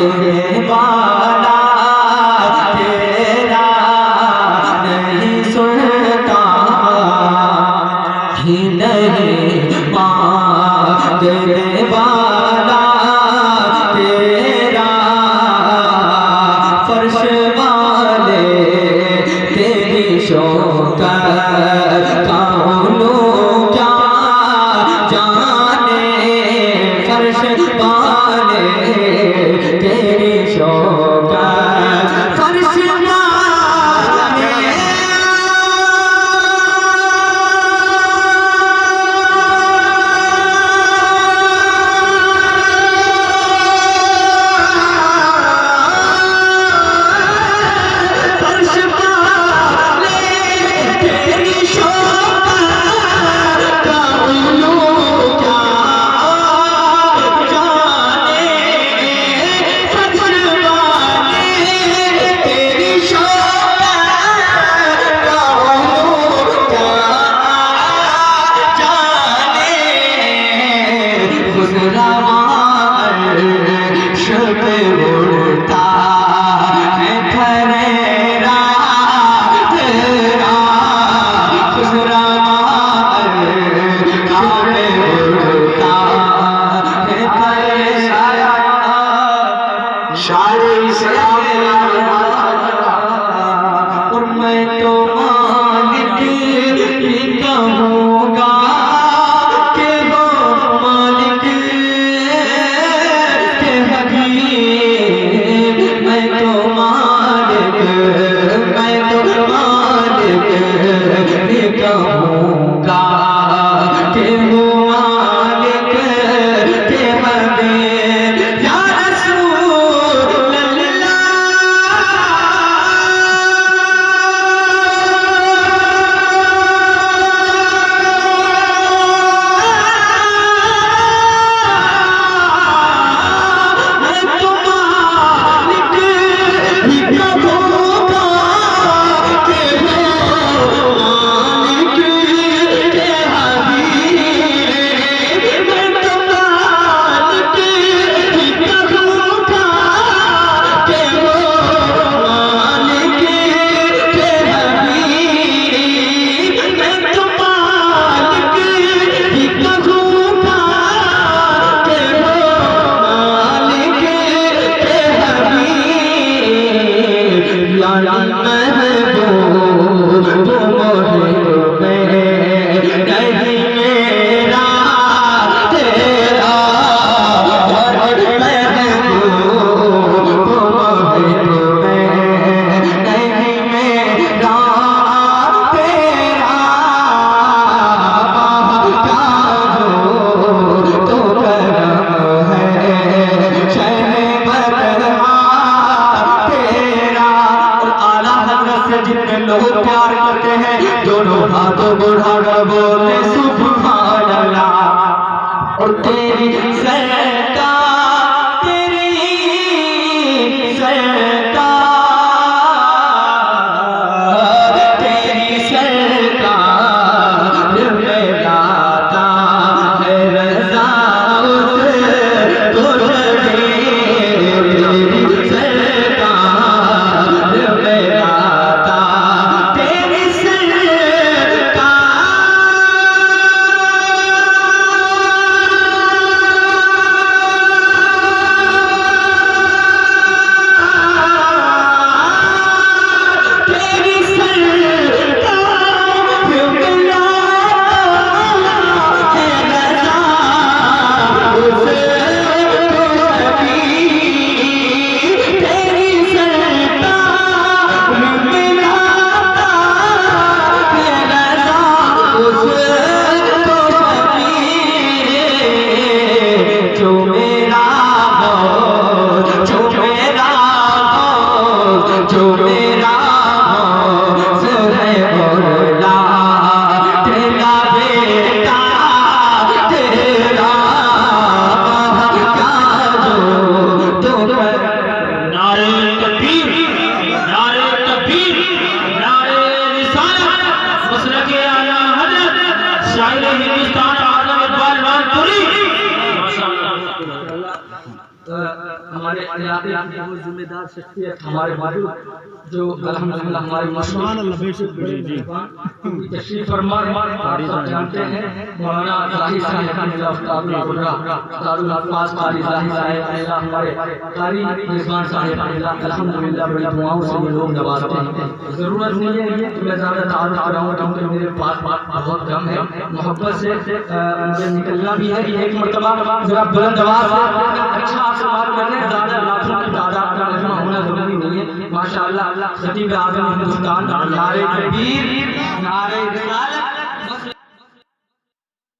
देने वाला तेरा नहीं सुनता ही नहीं माँ देने वाला तेरा फर्श वाले तेरी शौकत कानू क्या जाने फर्श वाले तेरी शौकत फर्श और मैं तो मालिक ही कहूँगा कि वो मालिक के हबीब मैं तो मालिक ही कहूँगा कि वो मालिक के हबीब या रसूल अल्लाह जितने लोग प्यार करते हैं दोनों हाथों बढ़ा बोले सुभान अल्लाह। और तेरी सैदा हमारे इलाके की वो जिम्मेदार शख्सियत हमारे मौजूद जो अल्हम्दुलिल्लाह हमारे तशरीफ फरमा जानते हैं मौलाना ज़ाहिद साहब हमारे कारी रिजवान साहब अल्हम्दुलिल्लाह बड़ी दुआओं से ये लोग नवाजते हैं। ज़रूरत नहीं है कि मैं ज़्यादा तारुफ कराऊँ क्योंकि मेरे पास बहुत कम है। मोहब्बत से मुझे निकलना भी है कि एक मरतबा ज़रा बुलंद आवाज़ से अच्छा सवाल करने ज़्यादा लाखों की तादाद का मजमा होना ज़रूरी नहीं है। माशाअल्लाह खतीब आज़म हिंदुस्तान नारे तकबीर नारे रिसालत